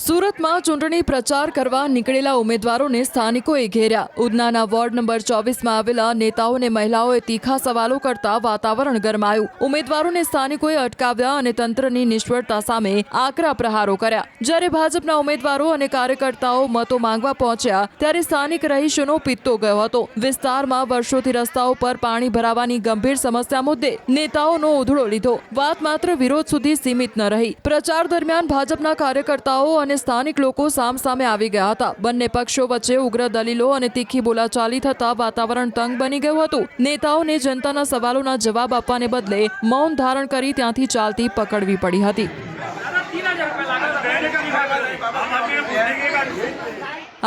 સુરતમાં ચૂંટણી પ્રચાર કરવા નીકળેલા ઉમેદવારોને સ્થાનિકોએ ઘેર્યા। ઉધનાના વોર્ડ નંબર 24માં આવેલા નેતાઓને મહિલાઓએ તીખા સવાલો કરતા વાતાવરણ ગરમાયું। ઉમેદવારોને સ્થાનિકોએ અટકાવ્યા અને તંત્રની નિષ્ફળતા સામે આકરા પ્રહારો કર્યા। જ્યારે ભાજપના ઉમેદવારો અને કાર્યકર્તાઓ મતો માંગવા પહોંચ્યા ત્યારે સ્થાનિક રહીશોનો પિત્તો ગયો હતો। વિસ્તારમાં વર્ષોથી રસ્તાઓ પર પાણી ભરાવાની ગંભીર સમસ્યા મુદ્દે નેતાઓનો ઉધડો લીધો। વાત માત્ર વિરોધ સુધી સીમિત ન રહી। પ્રચાર દરમિયાન ભાજપના કાર્યકર્તાઓ અને સ્થાનિક લોકો સામસામે આવી ગયા હતા। બંને પક્ષો વચ્ચે ઉગ્ર દલીલો અને તીખી બોલાચાલી થતા વાતાવરણ તંગ બની ગયું હતું। નેતાઓને જનતાના સવાલોના જવાબ આપવાને બદલે મૌન ધારણ કરી ત્યાંથી ચાલતી પકડવી પડી હતી।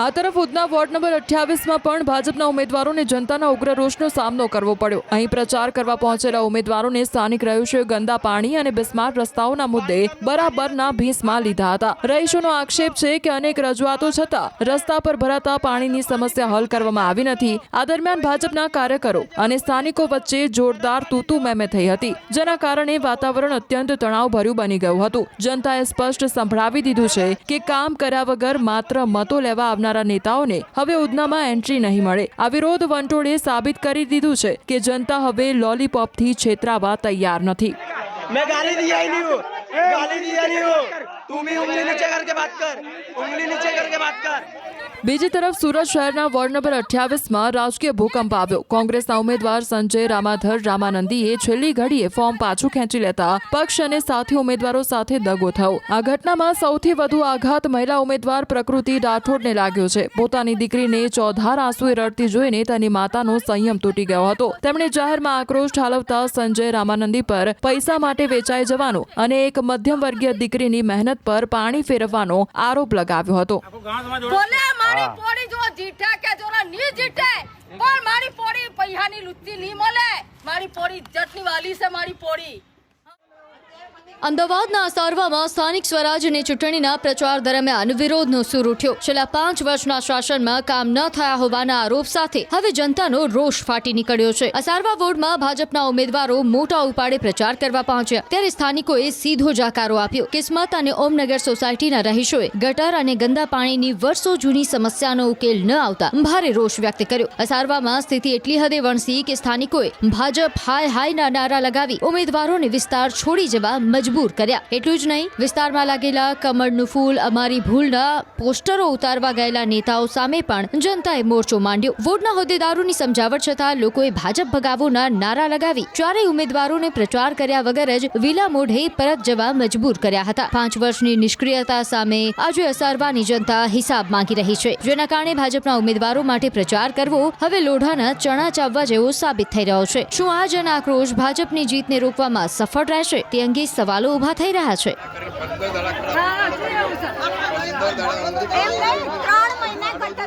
આ તરફ ઉધના વોર્ડ નંબર 28માં પણ ભાજપના ઉમેદવારોને જનતાના ઉગ્ર રોષનો સામનો કરવો પડ્યો। અહીં પ્રચાર કરવા પહોંચેલા ઉમેદવારોને સ્થાનિક રહીશોએ ગંદા પાણી અને બિસ્માર રસ્તાઓના મુદ્દે બરાબરના ભીંસમાં લીધા હતા। રહીશોનો આક્ષેપ છે કે અનેક રજૂઆતો છતાં રસ્તા પર ભરાતા પાણીની સમસ્યા હલ કરવામાં આવી નથી। આ દરમિયાન ભાજપના કાર્યકરો અને સ્થાનિકો વચ્ચે જોરદાર તૂતુ મેમે થઈ હતી, જેના કારણે વાતાવરણ અત્યંત તણાવભર્યું બની ગયું હતું। જનતાએ સ્પષ્ટ સંભળાવી દીધું છે કે કામ કર્યા વગર માત્ર મતો લેવા નેતાઓને હવે ઉધનામાં એન્ટ્રી નહીં મળે। આ વિરોધ વંટોળે સાબિત કરી દીધું છે કે જનતા હવે લોલીપોપથી છેતરાવા તૈયાર નથી। मैं गाली दिया ही नहीं हूँ, गाली दिया नहीं हूँ। तू भी उंगली नीचे करके बात कर, उंगली नीचे करके बात कर। બીજી તરફ સુરત શહેરના વોર્ડ નંબર 28માં રાજકીય ભૂકંપ આવ્યો। કોંગ્રેસના ઉમેદવાર સંજય રામાધર રામાનંદીએ છેલ્લી ઘડીએ ફોર્મ પાછું ખેંચી લેતા પક્ષ અને સાથી ઉમેદવારો સાથે દગો થયો। આ ઘટનામાં સૌથી વધુ આઘાત મહિલા ઉમેદવાર પ્રકૃતિ રાઠોડને લાગ્યો છે। પોતાની દીકરીને ચોધાર આંસુએ રડતી જોઈને તેની માતાનો સંયમ તૂટી ગયો હતો। તેમણે જાહેરમાં આક્રોશ ઠાલવતા સંજય રામાનંદી પર પૈસા માટે વેચાઈ જવાનો અને એક મધ્યમ વર્ગીય દીકરીની મહેનત પર પાણી ફેરવવાનો આરોપ લગાવ્યો હતો। મારી પોડી જો જીઠે કે જોરા ની જીઠે પણ મારી પોડી પૈસાની લુચ્ચી ની મળે। મારી પોડી ઇજ્જતની વાલી છે મારી પોડી। અમદાવાદના અસારવામાં સ્થાનિક સ્વરાજ્યની ચૂંટણીના પ્રચાર દરમિયાન વિરોધનો સૂર ઉઠ્યો। છેલ્લા 5 વર્ષના શાસનમાં કામ ન થયા હોવાના આરોપ સાથે હવે જનતાનો રોષ ફાટી નીકળ્યો છે। અસારવા વોર્ડમાં ભાજપના ઉમેદવારો મોટા ઉપાડે પ્રચાર કરવા પહોંચ્યા ત્યારે સ્થાનિકોએ સીધો જાકારો આપ્યો। કિસ્મત અને ઓમનગર સોસાયટીના રહીશોએ ગટર અને ગંદા પાણીની વર્ષો જૂની સમસ્યાનો ઉકેલ ન આવતા ભારે રોષ વ્યક્ત કર્યો। અસારવામાં સ્થિતિ એટલી હદે વણસી કે સ્થાનિકોએ ભાજપ હાય હાયના નારા લગાવી ઉમેદવારોને વિસ્તાર છોડી જવા મજબૂર કર્યા। એટલું જ નહીં, વિસ્તારમાં લાગેલા કમળનું ફૂલ અમારી ભૂલના પોસ્ટરો ઉતારવા ગયેલા નેતાઓ સામે પણ જનતાએ મોરચો માંડ્યો। વોર્ડના હોદ્દેદારોની સમજાવટ છતાં લોકોએ ભાજપ ભગાવોના નારા લગાવી ચારેય ઉમેદવારોને પ્રચાર કર્યા વગર જ વિલા મોઢે પરત જવા મજબૂર કર્યા હતા। 5 વર્ષની નિષ્ક્રિયતા સામે આજે અસારવાની જનતા હિસાબ માંગી રહી છે, જેના કારણે ભાજપના ઉમેદવારો માટે પ્રચાર કરવો હવે લોઢાના ચણા ચાવવા જેવો સાબિત થઈ રહ્યો છે। શું આ જન આક્રોશ ભાજપની જીતને રોકવામાં સફળ રહેશે તે અંગે સવાલો ઉભા થઈ રહ્યા છે। 3 મહિના કરતા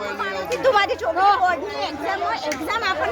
તમારી છોકરી બોર્ડની એક્ઝામ આપણ